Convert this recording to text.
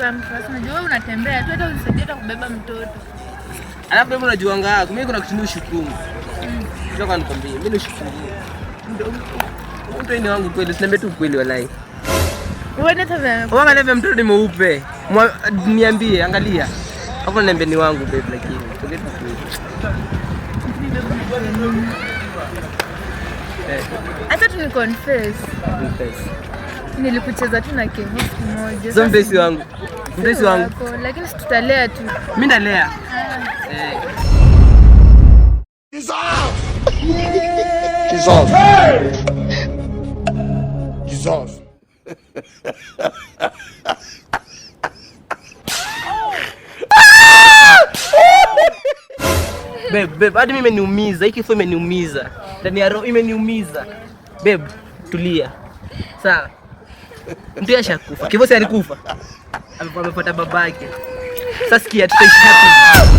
Pampers. Unajua wewe unatembea tu hata unisaidie hata kubeba mtoto. Alafu wewe unajua ngapi? Mimi kuna kitu nishukumu. Nataka nikwambie, mimi nishukumu. Mtoto ni wangu kweli, siniambie tu kweli wallahi. Wewe nenda vema. Wewe angalia mtoto ni mweupe. Niambie, angalia. Hapo niambie ni wangu babe lakini. Forget it. Hata tu ni confess. Nilikucheza tu na Kevo siku moja. Sio mpenzi wangu. Mpenzi wangu. Lakini tutalea tu. Mimi ndalea. Jesus. Jesus. Babe, hadi mimi imeniumiza. Hiki kifo imeniumiza. Ndani ya roho imeniumiza. Babe, tulia. Sawa. Mtu ashakufa. Kifo si alikufa. Amepata babake. Sasa sikia tutaishi happy.